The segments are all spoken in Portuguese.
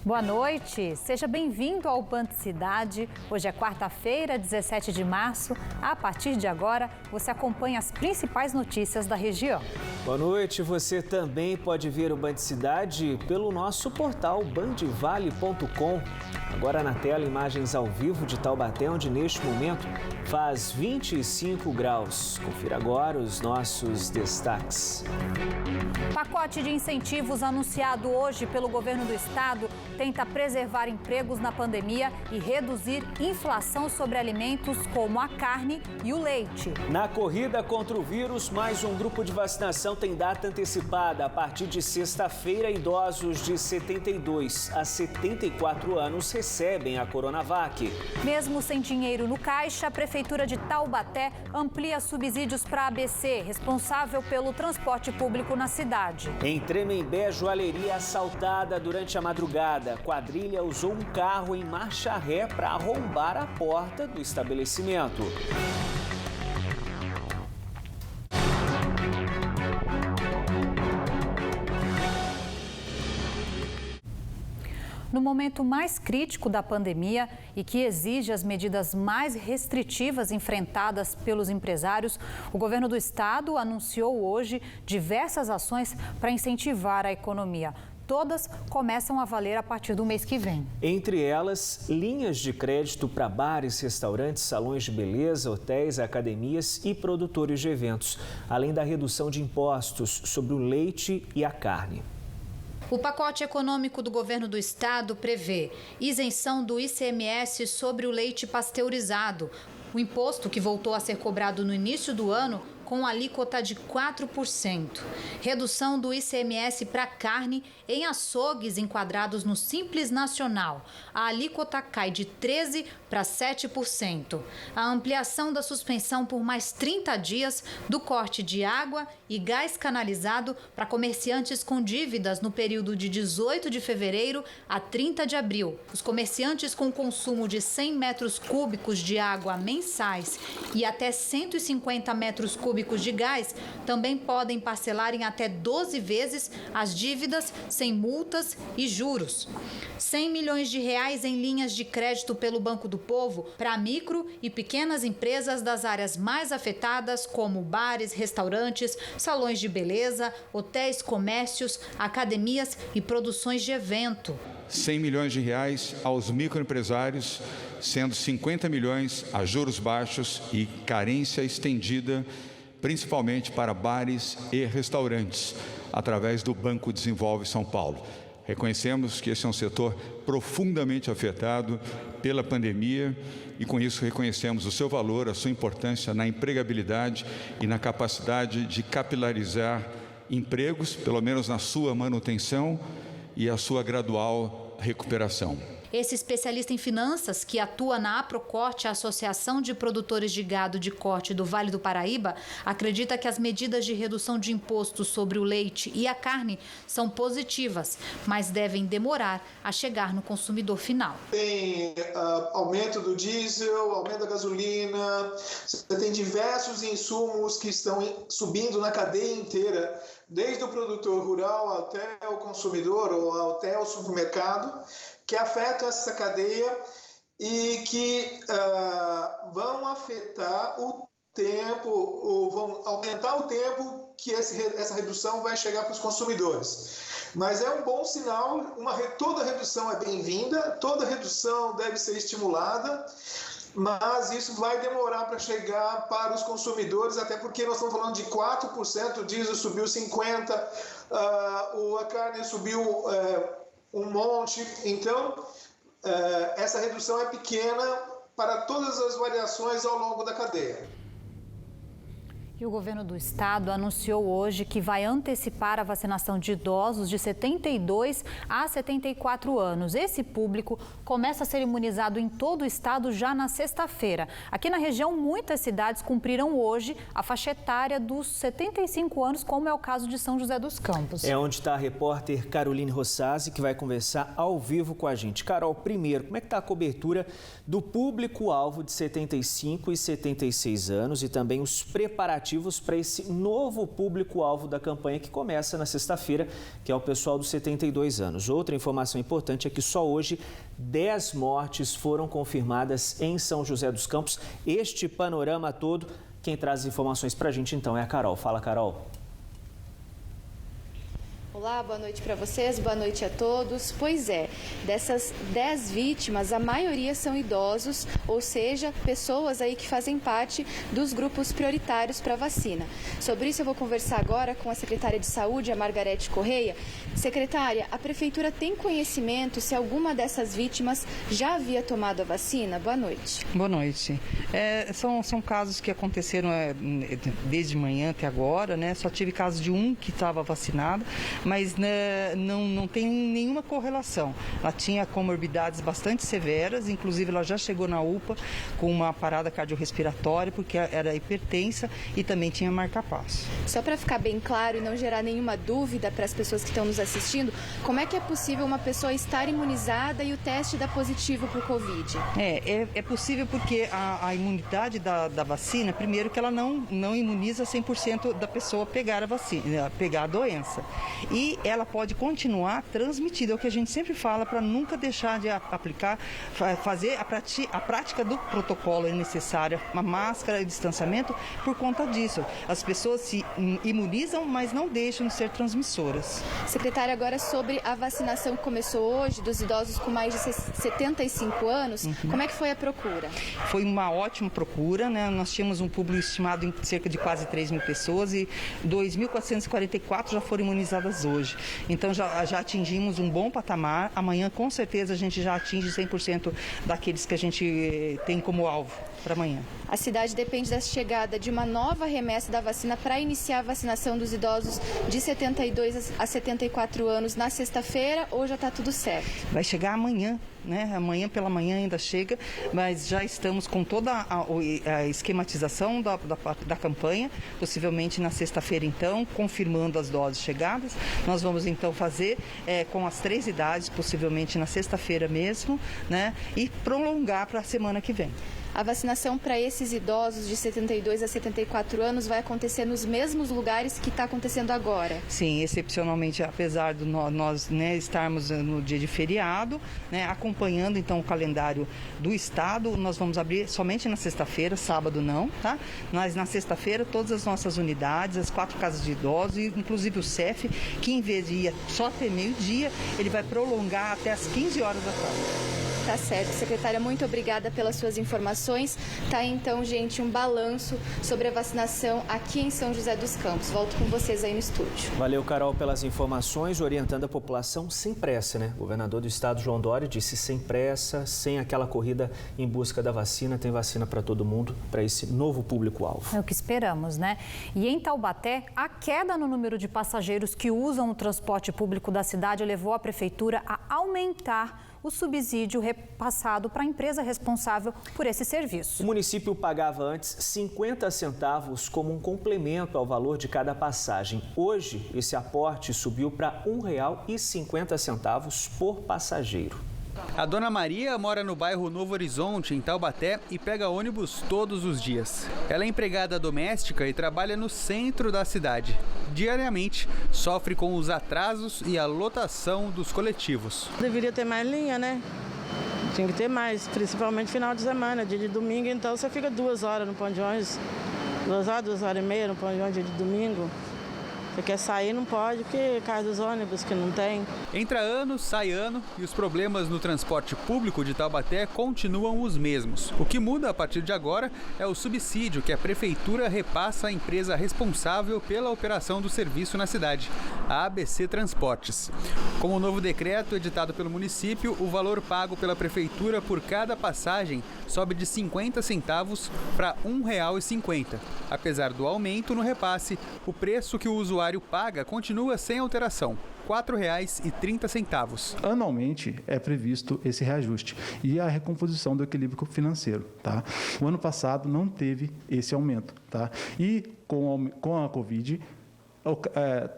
Boa noite, seja bem-vindo ao Band Cidade. Hoje é quarta-feira, 17 de março. A partir de agora, você acompanha as principais notícias da região. Boa noite, você também pode ver o Band Cidade pelo nosso portal bandvale.com. Agora na tela, imagens ao vivo de Taubaté, onde neste momento faz 25 graus. Confira agora os nossos destaques. Pacote de incentivos anunciado hoje pelo governo do estado tenta preservar empregos na pandemia e reduzir inflação sobre alimentos como a carne e o leite. Na corrida contra o vírus, mais um grupo de vacinação tem data antecipada. A partir de sexta-feira, idosos de 72 a 74 anos recebem a Coronavac. Mesmo sem dinheiro no caixa, a Prefeitura de Taubaté amplia subsídios para a ABC, responsável pelo transporte público na cidade. Em Tremembé, joalheria assaltada durante a madrugada. A quadrilha usou um carro em marcha ré para arrombar a porta do estabelecimento. No momento mais crítico da pandemia e que exige as medidas mais restritivas enfrentadas pelos empresários, o governo do estado anunciou hoje diversas ações para incentivar a economia. Todas começam a valer a partir do mês que vem. Entre elas, linhas de crédito para bares, restaurantes, salões de beleza, hotéis, academias e produtores de eventos, além da redução de impostos sobre o leite e a carne. O pacote econômico do governo do estado prevê isenção do ICMS sobre o leite pasteurizado, o imposto que voltou a ser cobrado no início do ano com alíquota de 4%. Redução do ICMS para carne em açougues enquadrados no Simples Nacional. A alíquota cai de 13% para 7%. A ampliação da suspensão por mais 30 dias do corte de água e gás canalizado para comerciantes com dívidas no período de 18 de fevereiro a 30 de abril. Os comerciantes com consumo de 100 metros cúbicos de água mensais e até 150 metros cúbicos de gás também podem parcelar em até 12 vezes as dívidas sem multas e juros. 100 milhões de reais em linhas de crédito pelo Banco do Povo para micro e pequenas empresas das áreas mais afetadas, como bares, restaurantes, salões de beleza, hotéis, comércios, academias e produções de evento. 100 milhões de reais aos microempresários, sendo 50 milhões a juros baixos e carência estendida, principalmente para bares e restaurantes, através do Banco Desenvolve São Paulo. Reconhecemos que esse é um setor profundamente afetado pela pandemia e, com isso, reconhecemos o seu valor, a sua importância na empregabilidade e na capacidade de capilarizar empregos, pelo menos na sua manutenção e a sua gradual recuperação. Esse especialista em finanças, que atua na Aprocorte, a Associação de Produtores de Gado de Corte do Vale do Paraíba, acredita que as medidas de redução de impostos sobre o leite e a carne são positivas, mas devem demorar a chegar no consumidor final. Tem aumento do diesel, aumento da gasolina, você tem diversos insumos que estão subindo na cadeia inteira, desde o produtor rural até o consumidor ou até o supermercado, que afetam essa cadeia e que vão afetar o tempo, ou vão aumentar o tempo que essa redução vai chegar para os consumidores. Mas é um bom sinal, toda redução é bem-vinda, toda redução deve ser estimulada, mas isso vai demorar para chegar para os consumidores, até porque nós estamos falando de 4%, o diesel subiu 50%, a carne subiu um monte, então essa redução é pequena para todas as variações ao longo da cadeia. E o governo do estado anunciou hoje que vai antecipar a vacinação de idosos de 72 a 74 anos. Esse público começa a ser imunizado em todo o estado já na sexta-feira. Aqui na região, muitas cidades cumpriram hoje a faixa etária dos 75 anos, como é o caso de São José dos Campos. É onde está a repórter Caroline Rossazzi, que vai conversar ao vivo com a gente. Carol, primeiro, como é que está a cobertura do público-alvo de 75 e 76 anos e também os preparativos preparativos para esse novo público-alvo da campanha que começa na sexta-feira, que é o pessoal dos 72 anos. Outra informação importante é que só hoje 10 mortes foram confirmadas em São José dos Campos. Este panorama todo, quem traz informações para a gente então é a Carol. Fala, Carol. Olá, boa noite para vocês, boa noite a todos. Pois é, dessas 10 vítimas, a maioria são idosos, ou seja, pessoas aí que fazem parte dos grupos prioritários para vacina. Sobre isso eu vou conversar agora com a secretária de Saúde, a Margarete Correia. Secretária, a Prefeitura tem conhecimento se alguma dessas vítimas já havia tomado a vacina? Boa noite. Boa noite. São casos que aconteceram desde manhã até agora, né? Só tive caso de um que estava vacinado, mas né, não tem nenhuma correlação. Ela tinha comorbidades bastante severas, inclusive ela já chegou na UPA com uma parada cardiorrespiratória, porque era hipertensa e também tinha marca-passo. Só para ficar bem claro e não gerar nenhuma dúvida para as pessoas que estão nos assistindo, como é que é possível uma pessoa estar imunizada e o teste dar positivo para o Covid? É possível porque a imunidade da vacina, primeiro que ela não imuniza 100% da pessoa pegar a vacina, pegar a doença. E ela pode continuar transmitida, é o que a gente sempre fala, para nunca deixar de aplicar, fazer a prática do protocolo necessária, uma máscara e distanciamento por conta disso. As pessoas se imunizam, mas não deixam de ser transmissoras. Secretária, agora sobre a vacinação que começou hoje dos idosos com mais de 75 anos, como é que foi a procura? Foi uma ótima procura, né? Nós tínhamos um público estimado em cerca de quase 3 mil pessoas e 2.444 já foram imunizadas hoje. Então já atingimos um bom patamar. Amanhã com certeza a gente já atinge 100% daqueles que a gente tem como alvo para amanhã. A cidade depende da chegada de uma nova remessa da vacina para iniciar a vacinação dos idosos de 72 a 74 anos na sexta-feira, ou já está tudo certo? Vai chegar amanhã, né? Amanhã pela manhã ainda chega, mas já estamos com toda a esquematização da campanha, possivelmente na sexta-feira então, confirmando as doses chegadas. Nós vamos então fazer com as 3 idades, possivelmente na sexta-feira mesmo, né? E prolongar para a semana que vem. A vacinação para esses idosos de 72 a 74 anos vai acontecer nos mesmos lugares que está acontecendo agora? Sim, excepcionalmente, apesar de nós estarmos no dia de feriado, né, acompanhando então o calendário do Estado, nós vamos abrir somente na sexta-feira, sábado não, tá? Mas na sexta-feira todas as nossas unidades, as 4 casas de idosos, inclusive o CEF, que em vez de ir só até meio-dia, ele vai prolongar até as 15 horas da tarde. Tá certo. Secretária, muito obrigada pelas suas informações. Tá aí, então, gente, um balanço sobre a vacinação aqui em São José dos Campos. Volto com vocês aí no estúdio. Valeu, Carol, pelas informações, orientando a população sem pressa, né? O governador do estado, João Dória, disse sem pressa, sem aquela corrida em busca da vacina. Tem vacina para todo mundo, para esse novo público-alvo. É o que esperamos, né? E em Taubaté, a queda no número de passageiros que usam o transporte público da cidade levou a prefeitura a aumentar o subsídio repassado para a empresa responsável por esse serviço. O município pagava antes 50 centavos como um complemento ao valor de cada passagem. Hoje, esse aporte subiu para R$ 1,50 por passageiro. A dona Maria mora no bairro Novo Horizonte, em Taubaté, e pega ônibus todos os dias. Ela é empregada doméstica e trabalha no centro da cidade. Diariamente, sofre com os atrasos e a lotação dos coletivos. Deveria ter mais linha, né? Tinha que ter mais, principalmente final de semana, dia de domingo, então você fica 2 horas no ponto de ônibus, 2 horas, 2 horas e meia no ponto de ônibus dia de domingo. Você quer sair, não pode, porque cai dos ônibus que não tem. Entra ano, sai ano e os problemas no transporte público de Taubaté continuam os mesmos. O que muda a partir de agora é o subsídio que a prefeitura repassa à empresa responsável pela operação do serviço na cidade, a ABC Transportes. Com o novo decreto editado pelo município, o valor pago pela prefeitura por cada passagem sobe de 50 centavos para R$ 1,50. Apesar do aumento no repasse, o preço que o usuário paga continua sem alteração, R$ 4,30. Anualmente é previsto esse reajuste e a recomposição do equilíbrio financeiro. Tá? O ano passado não teve esse aumento. Tá? E com a Covid,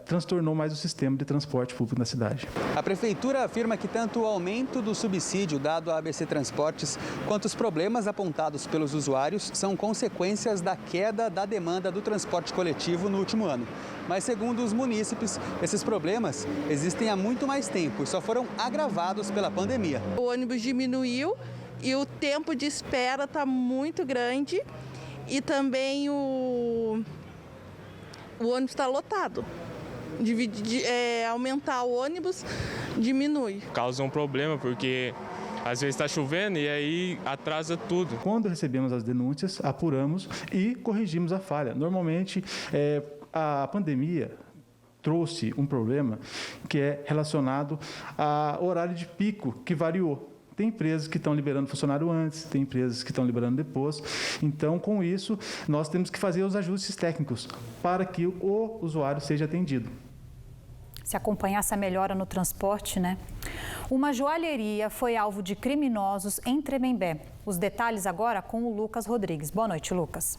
transtornou mais o sistema de transporte público na cidade. A Prefeitura afirma que tanto o aumento do subsídio dado à ABC Transportes quanto os problemas apontados pelos usuários são consequências da queda da demanda do transporte coletivo no último ano. Mas, segundo os munícipes, esses problemas existem há muito mais tempo e só foram agravados pela pandemia. O ônibus diminuiu e o tempo de espera está muito grande e também o ônibus está lotado. Aumentar o ônibus diminui. Causa um problema porque às vezes está chovendo e aí atrasa tudo. Quando recebemos as denúncias, apuramos e corrigimos a falha. Normalmente, a pandemia trouxe um problema que é relacionado ao horário de pico, que variou. Tem empresas que estão liberando funcionário antes, tem empresas que estão liberando depois. Então, com isso, nós temos que fazer os ajustes técnicos para que o usuário seja atendido. Se acompanhasse a melhora no transporte, né? Uma joalheria foi alvo de criminosos em Tremembé. Os detalhes agora com o Lucas Rodrigues. Boa noite, Lucas.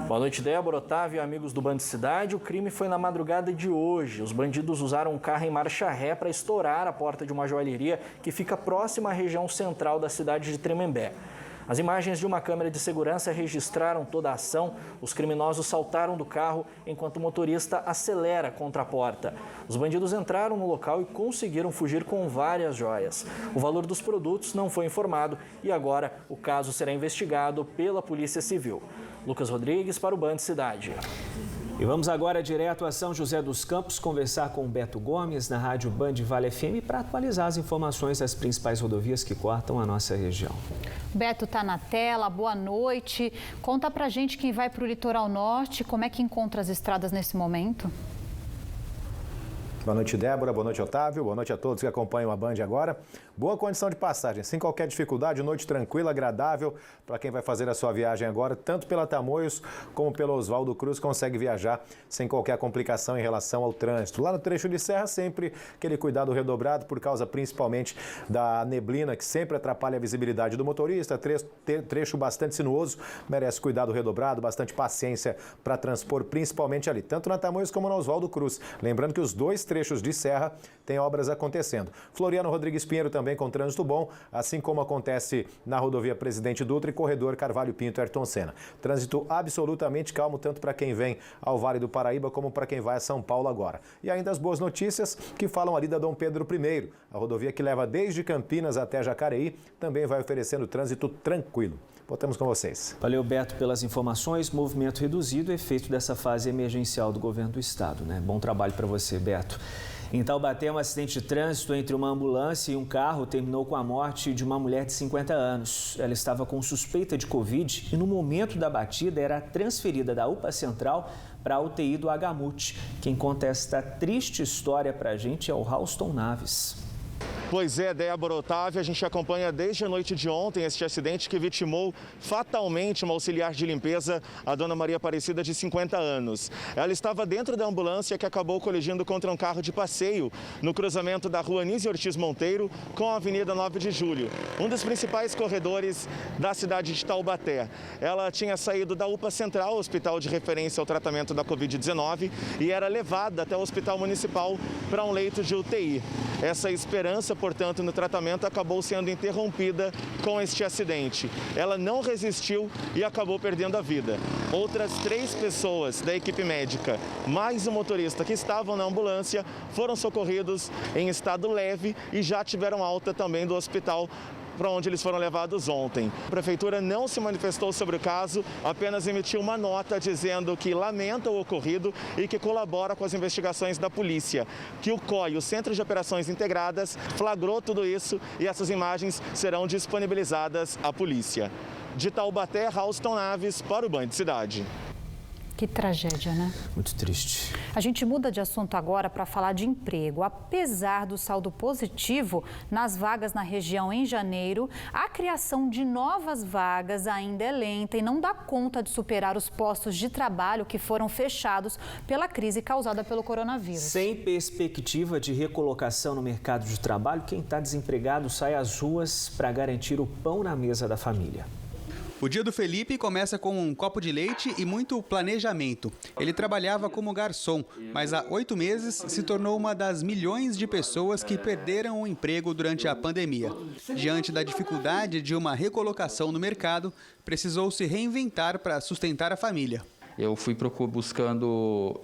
Boa noite, Débora, Otávio e amigos do Band Cidade. O crime foi na madrugada de hoje. Os bandidos usaram um carro em marcha ré para estourar a porta de uma joalheria que fica próxima à região central da cidade de Tremembé. As imagens de uma câmera de segurança registraram toda a ação. Os criminosos saltaram do carro enquanto o motorista acelera contra a porta. Os bandidos entraram no local e conseguiram fugir com várias joias. O valor dos produtos não foi informado e agora o caso será investigado pela Polícia Civil. Lucas Rodrigues para o Band Cidade. E vamos agora direto a São José dos Campos conversar com o Beto Gomes na rádio Band Vale FM para atualizar as informações das principais rodovias que cortam a nossa região. Beto está na tela, boa noite. Conta pra gente quem vai para o litoral norte, como é que encontra as estradas nesse momento? Boa noite, Débora. Boa noite, Otávio. Boa noite a todos que acompanham a Band agora. Boa condição de passagem, sem qualquer dificuldade, noite tranquila, agradável para quem vai fazer a sua viagem agora, tanto pela Tamoios como pelo Oswaldo Cruz, consegue viajar sem qualquer complicação em relação ao trânsito. Lá no trecho de serra, sempre aquele cuidado redobrado por causa principalmente da neblina, que sempre atrapalha a visibilidade do motorista, trecho bastante sinuoso, merece cuidado redobrado, bastante paciência para transpor, principalmente ali, tanto na Tamoios como no Oswaldo Cruz. Lembrando que os dois trechos de serra têm obras acontecendo. Floriano Rodrigues Pinheiro também com trânsito bom, assim como acontece na rodovia Presidente Dutra e corredor Carvalho Pinto Ayrton Senna. Trânsito absolutamente calmo, tanto para quem vem ao Vale do Paraíba como para quem vai a São Paulo agora. E ainda as boas notícias que falam ali da Dom Pedro I. A rodovia que leva desde Campinas até Jacareí também vai oferecendo trânsito tranquilo. Voltamos com vocês. Valeu, Beto, pelas informações. Movimento reduzido, efeito dessa fase emergencial do governo do estado, né? Bom trabalho para você, Beto. Em Taubaté, um acidente de trânsito entre uma ambulância e um carro terminou com a morte de uma mulher de 50 anos. Ela estava com suspeita de Covid e, no momento da batida, era transferida da UPA Central para a UTI do HMUT. Quem conta esta triste história para a gente é o Raulston Naves. Pois é, Débora, Otávio, a gente acompanha desde a noite de ontem este acidente que vitimou fatalmente uma auxiliar de limpeza, a dona Maria Aparecida, de 50 anos. Ela estava dentro da ambulância que acabou colidindo contra um carro de passeio no cruzamento da rua Anísio Ortiz Monteiro com a Avenida 9 de Julho, um dos principais corredores da cidade de Taubaté. Ela tinha saído da UPA Central, hospital de referência ao tratamento da Covid-19, e era levada até o Hospital Municipal para um leito de UTI. Essa esperança, portanto, no tratamento acabou sendo interrompida com este acidente. Ela não resistiu e acabou perdendo a vida. Outras 3 pessoas da equipe médica, mais o motorista que estavam na ambulância, foram socorridos em estado leve e já tiveram alta também do hospital para onde eles foram levados ontem. A Prefeitura não se manifestou sobre o caso, apenas emitiu uma nota dizendo que lamenta o ocorrido e que colabora com as investigações da polícia. Que o COI, o Centro de Operações Integradas, flagrou tudo isso e essas imagens serão disponibilizadas à polícia. De Taubaté, Raulston Naves para o Band Cidade. Que tragédia, né? Muito triste. A gente muda de assunto agora para falar de emprego. Apesar do saldo positivo nas vagas na região em janeiro, a criação de novas vagas ainda é lenta e não dá conta de superar os postos de trabalho que foram fechados pela crise causada pelo coronavírus. Sem perspectiva de recolocação no mercado de trabalho, quem está desempregado sai às ruas para garantir o pão na mesa da família. O dia do Felipe começa com um copo de leite e muito planejamento. Ele trabalhava como garçom, mas há 8 meses se tornou uma das milhões de pessoas que perderam o emprego durante a pandemia. Diante da dificuldade de uma recolocação no mercado, precisou se reinventar para sustentar a família. Eu fui buscando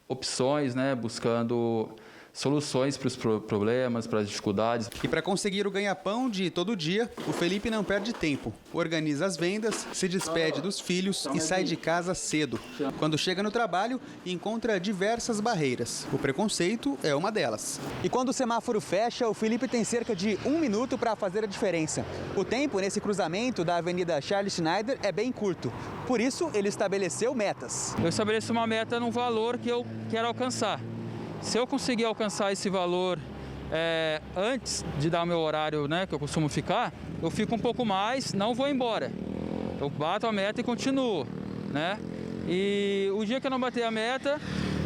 opções, buscando soluções para os problemas, para as dificuldades. E para conseguir o ganha-pão de todo dia, o Felipe não perde tempo. Organiza as vendas, se despede dos filhos e sai de casa cedo. Quando chega no trabalho, encontra diversas barreiras. O preconceito é uma delas. E quando o semáforo fecha, o Felipe tem cerca de 1 minuto para fazer a diferença. O tempo nesse cruzamento da Avenida Charles Schneider é bem curto. Por isso, ele estabeleceu metas. Eu estabeleço uma meta num valor que eu quero alcançar. Se eu conseguir alcançar esse valor antes de dar o meu horário, que eu costumo ficar, eu fico um pouco mais, não vou embora. Eu bato a meta e continuo, E o dia que eu não bater a meta,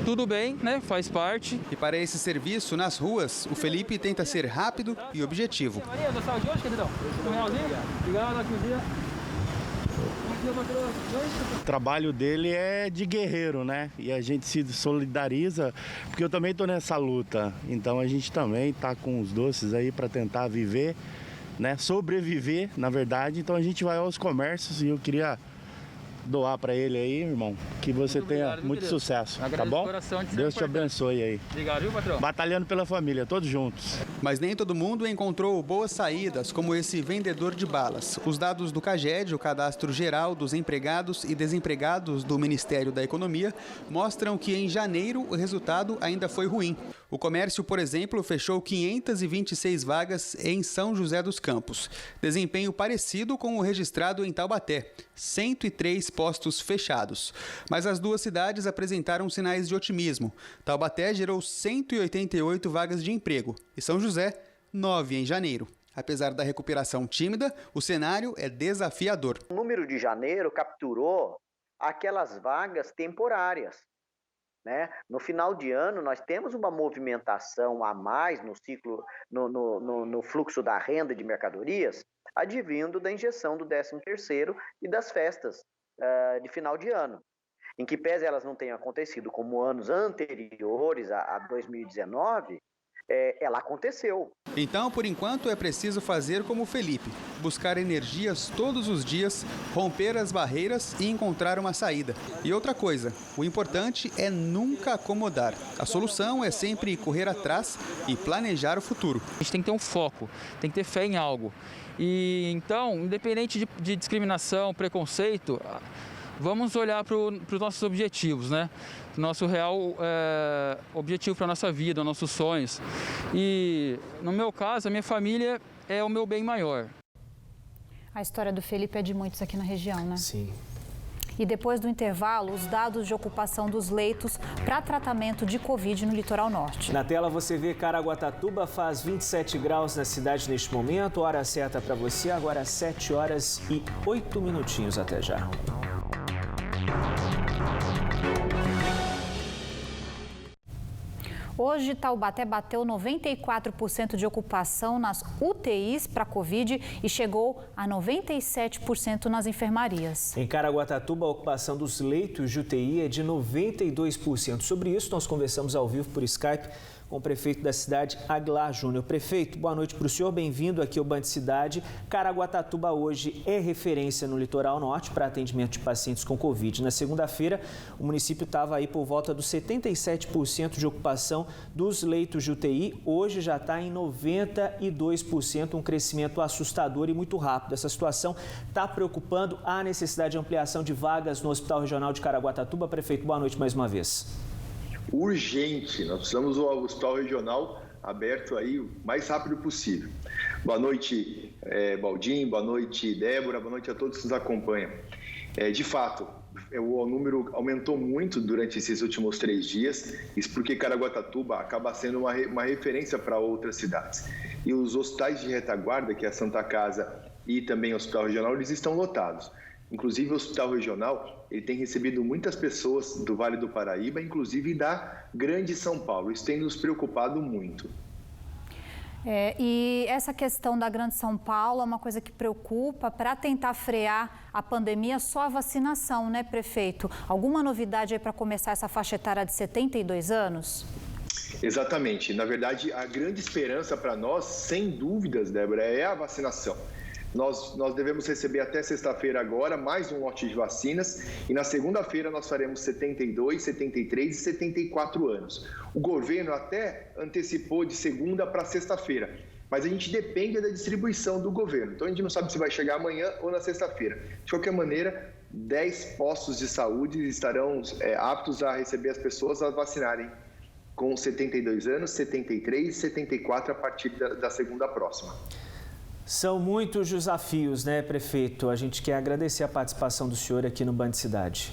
tudo bem, faz parte. E para esse serviço nas ruas, o Felipe tenta ser rápido e objetivo. Maria, da saúde hoje, queridão? Obrigado, aqui o dia. O trabalho dele é de guerreiro, E a gente se solidariza, porque eu também estou nessa luta. Então a gente também está com os doces aí para tentar viver, sobreviver, na verdade. Então a gente vai aos comércios e eu queria doar para ele aí, irmão, que você tenha muito sucesso, tá bom? Deus te abençoe aí. Obrigado, viu, patrão? Batalhando pela família, todos juntos. Mas nem todo mundo encontrou boas saídas, como esse vendedor de balas. Os dados do CAGED, o Cadastro Geral dos Empregados e Desempregados do Ministério da Economia, mostram que em janeiro o resultado ainda foi ruim. O comércio, por exemplo, fechou 526 vagas em São José dos Campos. Desempenho parecido com o registrado em Taubaté, 103 postos fechados. Mas as duas cidades apresentaram sinais de otimismo. Taubaté gerou 188 vagas de emprego e São José, 9 em janeiro. Apesar da recuperação tímida, o cenário é desafiador. O número de janeiro capturou aquelas vagas temporárias. No final de ano, nós temos uma movimentação a mais no ciclo, no fluxo da renda de mercadorias, advindo da injeção do 13º e das festas de final de ano, em que pese elas não tenham acontecido como anos anteriores a 2019, ela aconteceu. Então, por enquanto, é preciso fazer como o Felipe, buscar energias todos os dias, romper as barreiras e encontrar uma saída. E outra coisa, o importante é nunca acomodar. A solução é sempre correr atrás e planejar o futuro. A gente tem que ter um foco, tem que ter fé em algo. E então, independente de discriminação, preconceito, vamos olhar para os nossos objetivos, Nosso real objetivo para a nossa vida, nossos sonhos. E, no meu caso, a minha família é o meu bem maior. A história do Felipe é de muitos aqui na região, Sim. E depois do intervalo, os dados de ocupação dos leitos para tratamento de Covid no litoral norte. Na tela você vê Caraguatatuba, faz 27 graus na cidade neste momento. Hora certa para você, agora 7 horas e 8 minutinhos. Até já. Hoje, Taubaté bateu 94% de ocupação nas UTIs para Covid e chegou a 97% nas enfermarias. Em Caraguatatuba, a ocupação dos leitos de UTI é de 92%. Sobre isso, nós conversamos ao vivo por Skype com o prefeito da cidade, Aguilar Júnior. Prefeito, boa noite para o senhor, bem-vindo aqui ao Band Cidade. Caraguatatuba hoje é referência no litoral norte para atendimento de pacientes com Covid. Na segunda-feira, o município estava aí por volta dos 77% de ocupação dos leitos de UTI. Hoje já está em 92%, um crescimento assustador e muito rápido. Essa situação está preocupando. Há necessidade de ampliação de vagas no Hospital Regional de Caraguatatuba. Prefeito, boa noite mais uma vez. Urgente, nós precisamos do Hospital Regional aberto aí o mais rápido possível. Boa noite, Baldinho, boa noite, Débora, boa noite a todos que nos acompanham. De fato, o número aumentou muito durante esses últimos 3 dias, isso porque Caraguatatuba acaba sendo uma referência para outras cidades. E os hospitais de retaguarda, que é a Santa Casa e também o Hospital Regional, eles estão lotados. Inclusive, o Hospital Regional ele tem recebido muitas pessoas do Vale do Paraíba, inclusive da Grande São Paulo. Isso tem nos preocupado muito. E essa questão da Grande São Paulo é uma coisa que preocupa. Para tentar frear a pandemia, só a vacinação, né, prefeito? Alguma novidade aí para começar essa faixa etária de 72 anos? Exatamente. Na verdade, a grande esperança para nós, sem dúvidas, Débora, é a vacinação. Nós devemos receber até sexta-feira agora mais um lote de vacinas e na segunda-feira nós faremos 72, 73 e 74 anos. O governo até antecipou de segunda para sexta-feira, mas a gente depende da distribuição do governo. Então a gente não sabe se vai chegar amanhã ou na sexta-feira. De qualquer maneira, 10 postos de saúde estarão aptos a receber as pessoas a vacinarem com 72 anos, 73 e 74 a partir da segunda próxima. São muitos desafios, né, prefeito? A gente quer agradecer a participação do senhor aqui no Band Cidade.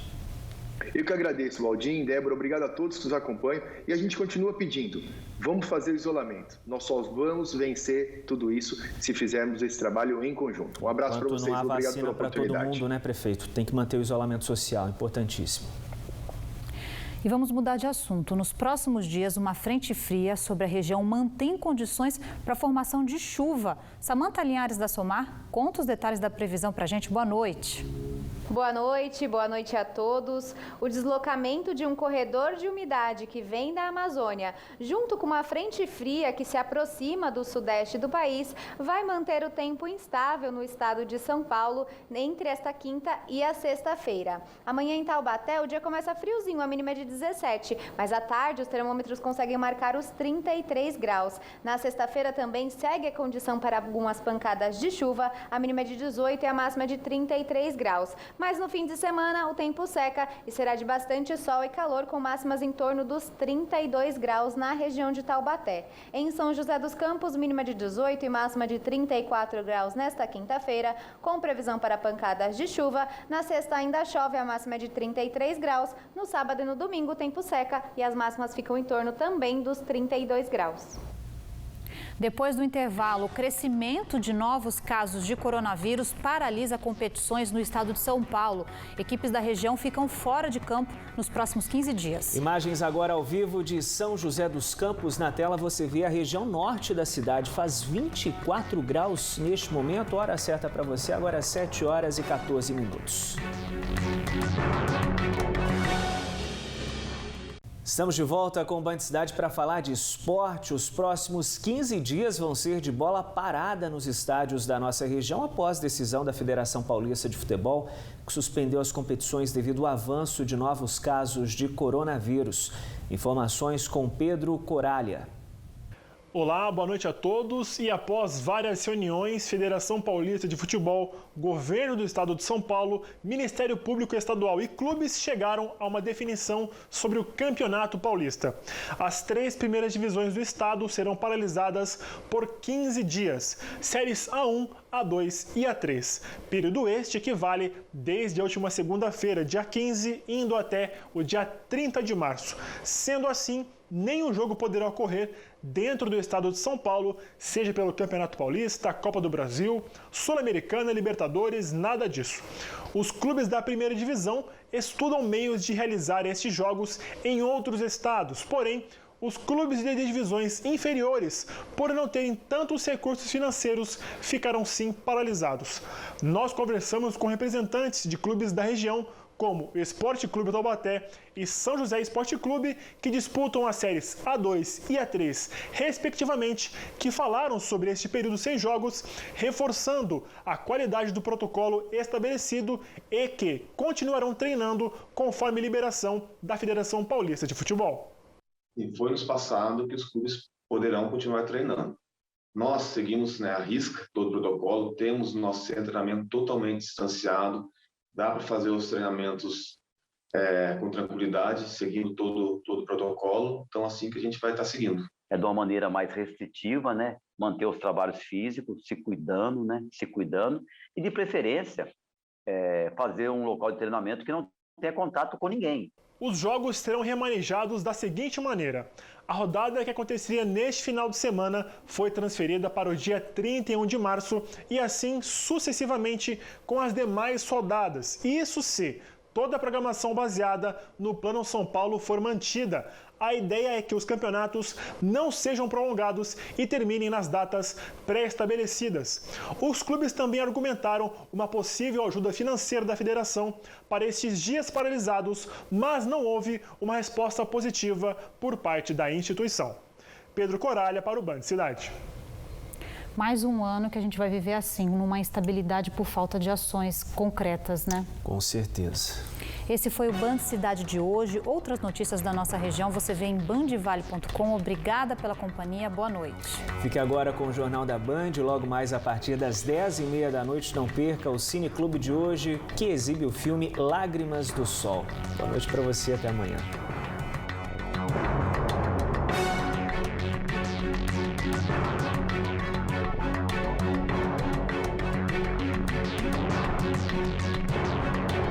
Eu que agradeço, Valdim, Débora, obrigado a todos que nos acompanham e a gente continua pedindo, vamos fazer o isolamento. Nós só vamos vencer tudo isso se fizermos esse trabalho em conjunto. Um abraço para vocês, obrigado pela oportunidade. Para todo mundo, né, prefeito? Tem que manter o isolamento social, importantíssimo. E vamos mudar de assunto. Nos próximos dias, uma frente fria sobre a região mantém condições para a formação de chuva. Samanta Linhares da Somar conta os detalhes da previsão para a gente. Boa noite. Boa noite a todos. O deslocamento de um corredor de umidade que vem da Amazônia, junto com uma frente fria que se aproxima do sudeste do país, vai manter o tempo instável no estado de São Paulo entre esta quinta e a sexta-feira. Amanhã em Taubaté o dia começa friozinho, a mínima é de 17, mas à tarde os termômetros conseguem marcar os 33 graus. Na sexta-feira também segue a condição para algumas pancadas de chuva, a mínima é de 18 e a máxima é de 33 graus. Mas no fim de semana o tempo seca e será de bastante sol e calor com máximas em torno dos 32 graus na região de Taubaté. Em São José dos Campos, mínima de 18 e máxima de 34 graus nesta quinta-feira, com previsão para pancadas de chuva. Na sexta ainda chove, a máxima é de 33 graus. No sábado e no domingo o tempo seca e as máximas ficam em torno também dos 32 graus. Depois do intervalo, o crescimento de novos casos de coronavírus paralisa competições no estado de São Paulo. Equipes da região ficam fora de campo nos próximos 15 dias. Imagens agora ao vivo de São José dos Campos. Na tela você vê a região norte da cidade. Faz 24 graus neste momento. Hora certa para você, agora é 7 horas e 14 minutos. Estamos de volta com o Band Cidade para falar de esporte. Os próximos 15 dias vão ser de bola parada nos estádios da nossa região após decisão da Federação Paulista de Futebol, que suspendeu as competições devido ao avanço de novos casos de coronavírus. Informações com Pedro Coralha. Olá, boa noite a todos. E após várias reuniões, Federação Paulista de Futebol, Governo do Estado de São Paulo, Ministério Público Estadual e clubes chegaram a uma definição sobre o Campeonato Paulista. As 3 primeiras divisões do estado serão paralisadas por 15 dias, séries A1, A2 e A3. Período este que vale desde a última segunda-feira, dia 15, indo até o dia 30 de março. Sendo assim, nenhum jogo poderá ocorrer dentro do estado de São Paulo, seja pelo Campeonato Paulista, Copa do Brasil, Sul-Americana, Libertadores, nada disso. Os clubes da primeira divisão estudam meios de realizar estes jogos em outros estados, porém, os clubes de divisões inferiores, por não terem tantos recursos financeiros, ficarão sim paralisados. Nós conversamos com representantes de clubes da região, como o Esporte Clube Taubaté e São José Esporte Clube, que disputam as séries A2 e A3, respectivamente, que falaram sobre este período sem jogos, reforçando a qualidade do protocolo estabelecido e que continuarão treinando conforme liberação da Federação Paulista de Futebol. E foi nos passado que os clubes poderão continuar treinando. Nós seguimos à risca todo o protocolo, temos nosso treinamento totalmente distanciado, dá para fazer os treinamentos com tranquilidade, seguindo todo o protocolo. Então, assim que a gente vai estar seguindo. É de uma maneira mais restritiva, né? Manter os trabalhos físicos, se cuidando, né? E, de preferência, fazer um local de treinamento que não tenha contato com ninguém. Os jogos serão remanejados da seguinte maneira. A rodada que aconteceria neste final de semana foi transferida para o dia 31 de março e assim sucessivamente com as demais rodadas. Isso se toda a programação baseada no Plano São Paulo for mantida. a ideia é que os campeonatos não sejam prolongados e terminem nas datas pré-estabelecidas. Os clubes também argumentaram uma possível ajuda financeira da federação para estes dias paralisados, mas não houve uma resposta positiva por parte da instituição. Pedro Coralha para o Band Cidade. Mais um ano que a gente vai viver assim, numa instabilidade por falta de ações concretas, né? Com certeza. Esse foi o Band Cidade de hoje. Outras notícias da nossa região você vê em bandvale.com. Obrigada pela companhia. Boa noite. Fique agora com o Jornal da Band. Logo mais a partir das 10h30 da noite, não perca o Cine Clube de hoje, que exibe o filme Lágrimas do Sol. Boa noite para você. Até amanhã.